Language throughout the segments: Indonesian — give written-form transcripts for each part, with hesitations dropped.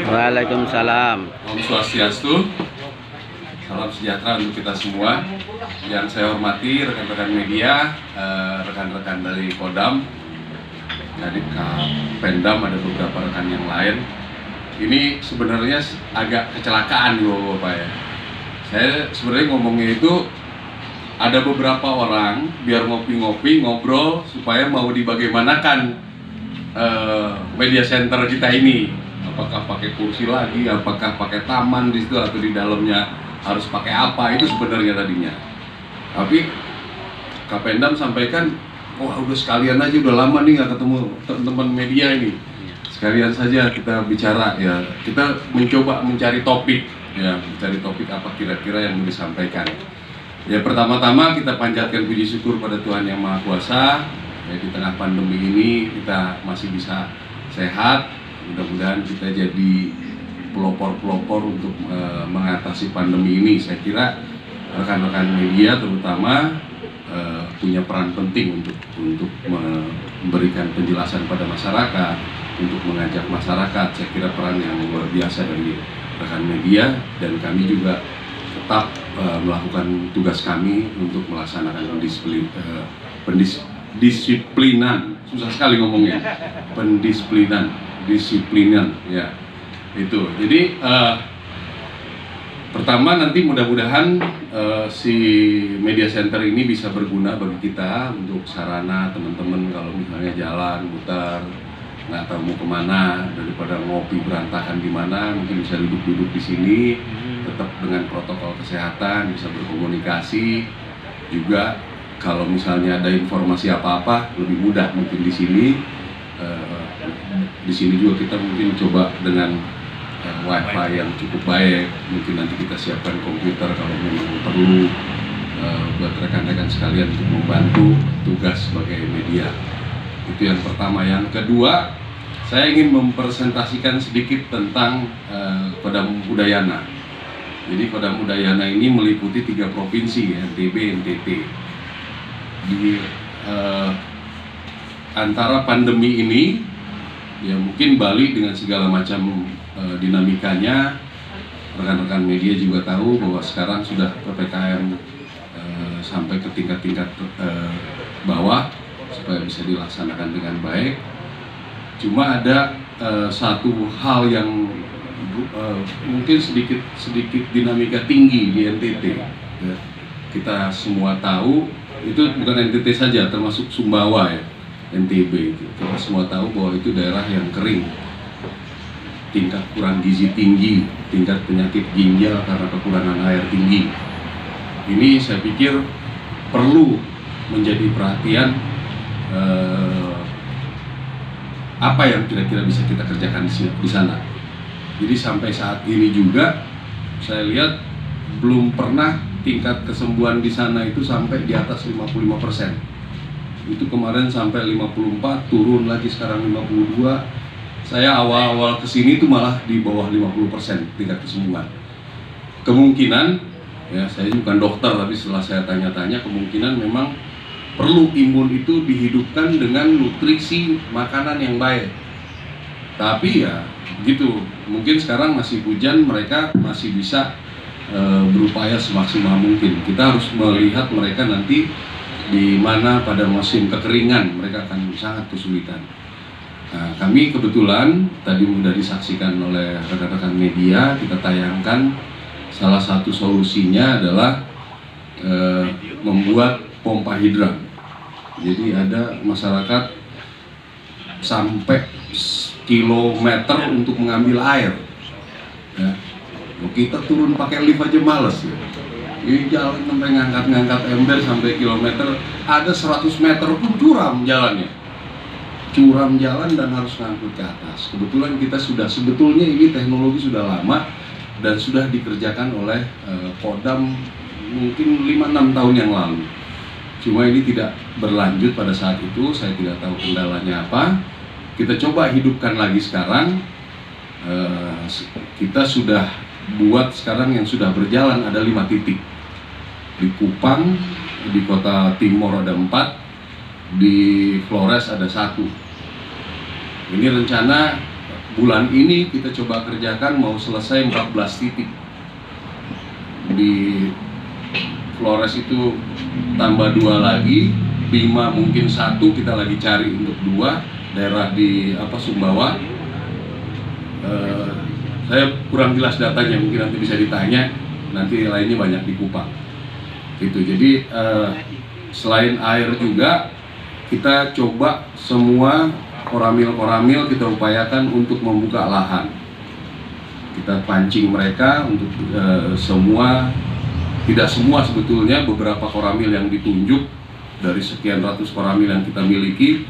Waalaikumsalam. Om Swastiastu, salam sejahtera untuk kita semua. Yang saya hormati rekan-rekan media, rekan-rekan dari Kodam, dari Pendam, ada beberapa rekan yang lain. Ini sebenarnya agak kecelakaan Bapak ya. Saya sebenarnya ngomongnya itu ada beberapa orang biar ngopi-ngopi, ngobrol supaya mau dibagaimanakan media center kita ini. Apakah pakai kursi lagi, apakah pakai taman di situ atau di dalamnya harus pakai apa, itu sebenarnya tadinya. Tapi Kapendam sampaikan, wah udah sekalian aja, udah lama nih nggak ketemu teman-teman media ini. Sekalian saja kita bicara ya, kita mencoba mencari topik ya, mencari topik apa kira-kira yang mau disampaikan. Ya pertama-tama kita panjatkan puji syukur pada Tuhan Yang Maha Kuasa ya, di tengah pandemi ini kita masih bisa sehat. Mudah-mudahan kita jadi pelopor-pelopor untuk mengatasi pandemi ini. Saya kira rekan-rekan media terutama punya peran penting untuk memberikan penjelasan pada masyarakat, untuk mengajak masyarakat. Saya kira peran yang luar biasa dari rekan media, dan kami juga tetap melakukan tugas kami untuk melaksanakan pendisiplinan. Susah sekali ngomongnya. Disiplinan ya itu. Jadi pertama nanti mudah-mudahan si media center ini bisa berguna bagi kita untuk sarana teman-teman kalau misalnya jalan mutar nggak tahu mau kemana, daripada ngopi berantakan di mana, mungkin bisa duduk-duduk di sini tetap dengan protokol kesehatan, bisa berkomunikasi juga. Kalau misalnya ada informasi apa-apa lebih mudah mungkin di sini. Di sini juga kita mungkin coba dengan wifi yang cukup baik. Mungkin nanti kita siapkan komputer kalau memang perlu buat rekan-rekan sekalian untuk membantu tugas sebagai media. Itu yang pertama. Yang kedua, saya ingin mempresentasikan sedikit tentang Kodam Udayana. Jadi Kodam Udayana ini meliputi 3 provinsi, NTB, NTT. Di antara pandemi ini ya mungkin Bali dengan segala macam dinamikanya, rekan-rekan media juga tahu bahwa sekarang sudah PPKM sampai ke tingkat-tingkat bawah supaya bisa dilaksanakan dengan baik. Cuma ada satu hal yang mungkin sedikit dinamika tinggi di NTT. Kita semua tahu itu bukan NTT saja, termasuk Sumbawa ya. NTB itu, kita semua tahu bahwa itu daerah yang kering, tingkat kurang gizi tinggi, tingkat penyakit ginjal karena kekurangan air tinggi. Ini saya pikir perlu menjadi perhatian apa yang kira-kira bisa kita kerjakan di sana. Jadi sampai saat ini juga saya lihat belum pernah tingkat kesembuhan di sana itu sampai di atas 55%. Itu kemarin sampai 54, turun lagi sekarang 52. Saya awal-awal kesini itu malah di bawah 50% tingkat kesembuhan. Kemungkinan, ya saya bukan dokter tapi setelah saya tanya-tanya, kemungkinan memang perlu imun itu dihidupkan dengan nutrisi makanan yang baik. Tapi ya gitu, mungkin sekarang masih hujan, mereka masih bisa berupaya semaksimal mungkin. Kita harus melihat mereka nanti di mana pada musim kekeringan mereka akan sangat kesulitan. Nah, kami kebetulan tadi sudah disaksikan oleh rekan-rekan media, kita tayangkan salah satu solusinya adalah membuat pompa hidran. Jadi ada masyarakat sampai kilometer untuk mengambil air. Ya. Kita turun pakai lift aja males ya. Ini jalan sampai ngangkat ember sampai kilometer, ada 100 meter pun curam jalannya. Curam jalan dan harus ngangkut ke atas. Kebetulan kita sebetulnya ini teknologi sudah lama dan sudah dikerjakan oleh Kodam mungkin 5-6 tahun yang lalu. Cuma ini tidak berlanjut pada saat itu, saya tidak tahu kendalanya apa. Kita coba hidupkan lagi sekarang. Kita sudah buat sekarang yang sudah berjalan ada 5 titik. Di Kupang, di Kota Timur ada 4, di Flores ada 1. Ini rencana bulan ini kita coba kerjakan mau selesai 14 titik. Di Flores itu tambah 2 lagi, Bima mungkin 1, kita lagi cari untuk 2, daerah di Sumbawa. Saya kurang jelas datanya, mungkin nanti bisa ditanya, nanti lainnya banyak di Kupang. Gitu. Jadi selain air juga kita coba semua koramil-koramil kita upayakan untuk membuka lahan. Kita pancing mereka untuk tidak semua sebetulnya, beberapa koramil yang ditunjuk dari sekian ratus koramil yang kita miliki,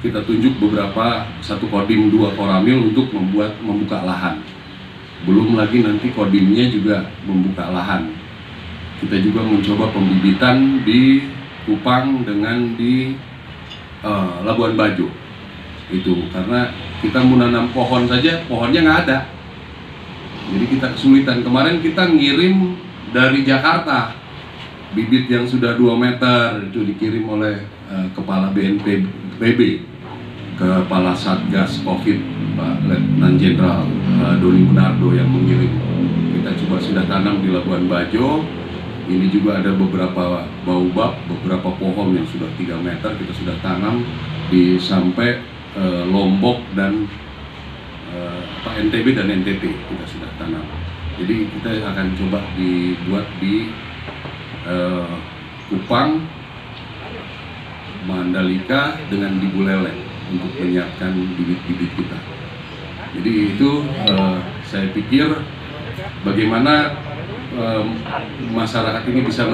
kita tunjuk beberapa, 1 kodim 2 koramil untuk membuka lahan. Belum lagi nanti kodimnya juga membuka lahan. Kita juga mencoba pembibitan di Kupang dengan di Labuan Bajo. Itu karena kita mau nanam pohon saja, pohonnya nggak ada. Jadi kita kesulitan. Kemarin kita ngirim dari Jakarta bibit yang sudah 2 meter, itu dikirim oleh Kepala BNPB, Kepala Satgas Covid, Pak Letnan Jenderal Doni Munardo yang mengirim. Kita coba sudah tanam di Labuan Bajo. Ini juga ada beberapa baobab, beberapa pohon yang sudah 3 meter kita sudah tanam di sampai Lombok dan NTB dan NTT kita sudah tanam. Jadi kita akan coba dibuat di Kupang, Mandalika dengan di Buleleng untuk menyiapkan bibit-bibit kita. Jadi itu saya pikir bagaimana masyarakat ini bisa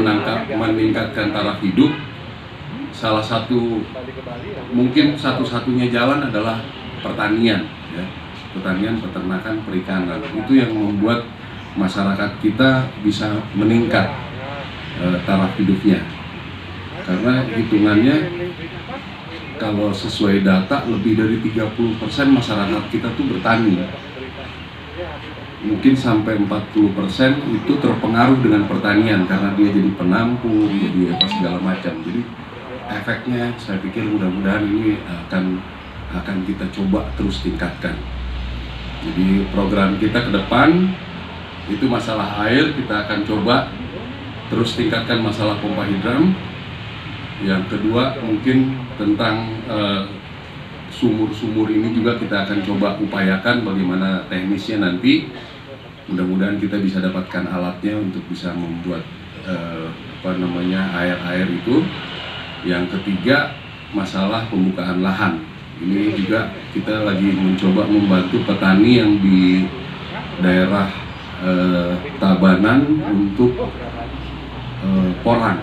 meningkatkan taraf hidup. Salah satu, mungkin satu-satunya jalan adalah pertanian, ya. Pertanian, peternakan, perikanan. Itu yang membuat masyarakat kita bisa meningkat taraf hidupnya. Karena hitungannya kalau sesuai data lebih dari 30% masyarakat kita tuh bertani. Mungkin sampai 40% itu terpengaruh dengan pertanian karena dia jadi penampung, jadi apa segala macam. Jadi efeknya saya pikir mudah-mudahan ini akan kita coba terus tingkatkan. Jadi program kita ke depan itu masalah air, kita akan coba terus tingkatkan masalah pompa hidran. Yang kedua mungkin tentang sumur-sumur ini juga kita akan coba upayakan bagaimana teknisnya nanti. Mudah-mudahan kita bisa dapatkan alatnya untuk bisa membuat air-air itu. Yang ketiga masalah pembukaan lahan. Ini juga kita lagi mencoba membantu petani yang di daerah Tabanan untuk porang.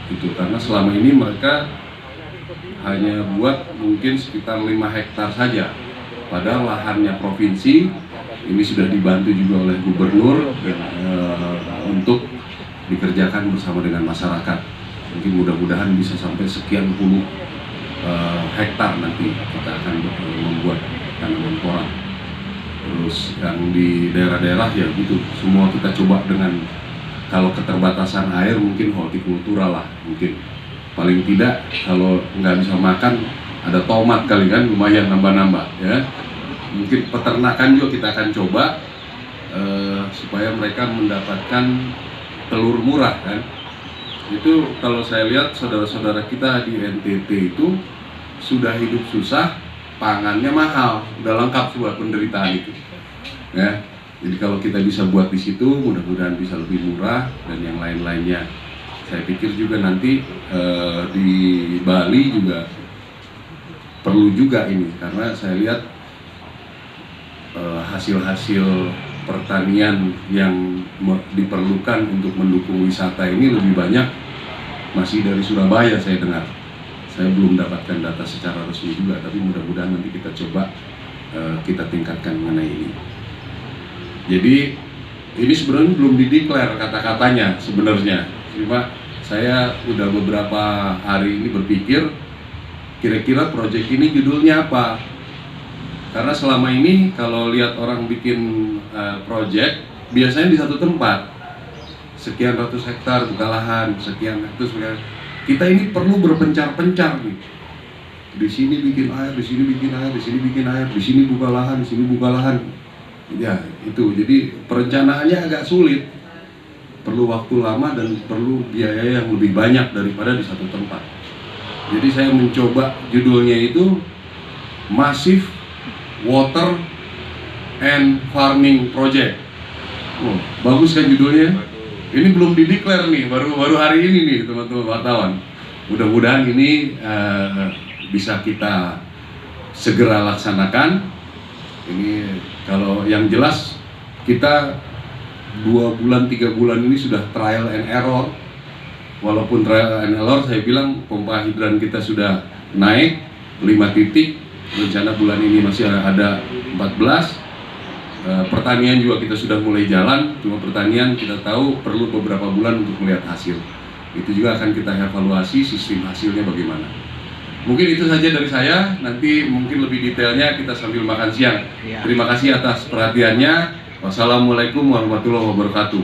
Gitu. Karena selama ini mereka hanya buat mungkin sekitar 5 hektar saja. Padahal lahannya provinsi. Ini sudah dibantu juga oleh gubernur untuk dikerjakan bersama dengan masyarakat. Mungkin mudah-mudahan bisa sampai sekian puluh hektar nanti kita akan membuat tanaman porang. Terus yang di daerah-daerah ya gitu, semua kita coba dengan kalau keterbatasan air mungkin hortikultura lah, mungkin paling tidak kalau nggak bisa makan ada tomat kali kan, lumayan nambah-nambah ya. Mungkin peternakan juga kita akan coba supaya mereka mendapatkan telur murah kan. Itu kalau saya lihat saudara-saudara kita di NTT itu sudah hidup susah, pangannya mahal, udah lengkap sebuah penderitaan itu ya. Jadi kalau kita bisa buat di situ mudah-mudahan bisa lebih murah dan yang lain-lainnya. Saya pikir juga nanti di Bali juga perlu juga ini, karena saya lihat hasil-hasil pertanian yang diperlukan untuk mendukung wisata ini lebih banyak masih dari Surabaya saya dengar. Saya belum dapatkan data secara resmi juga, tapi mudah-mudahan nanti kita coba kita tingkatkan mengenai ini. Jadi ini sebenarnya belum dideklar kata-katanya sebenarnya, cuma saya udah beberapa hari ini berpikir kira-kira proyek ini judulnya apa. Karena selama ini kalau lihat orang bikin proyek biasanya di satu tempat, sekian ratus hektar buka lahan, sekian ratus. Kita ini perlu berpencar-pencar nih. di sini bikin air, di sini bikin air, di sini bikin air, di sini buka lahan, di sini buka lahan. Ya itu, jadi perencanaannya agak sulit, perlu waktu lama dan perlu biaya yang lebih banyak daripada di satu tempat. Jadi saya mencoba judulnya itu Massive Water and Farming Project. Oh, bagus kan judulnya? Ini belum dideklar nih, baru hari ini nih teman-teman wartawan. Mudah-mudahan ini bisa kita segera laksanakan. Ini kalau yang jelas kita 2 bulan 3 bulan ini sudah trial and error. Walaupun trial and error, saya bilang pompa hidran kita sudah naik 5 titik. Rencana bulan ini masih ada 14. Pertanian juga kita sudah mulai jalan, cuma pertanian kita tahu perlu beberapa bulan untuk melihat hasil. Itu juga akan kita evaluasi sistem hasilnya bagaimana. Mungkin itu saja dari saya, nanti mungkin lebih detailnya kita sambil makan siang. Terima kasih atas perhatiannya. Wassalamualaikum warahmatullahi wabarakatuh.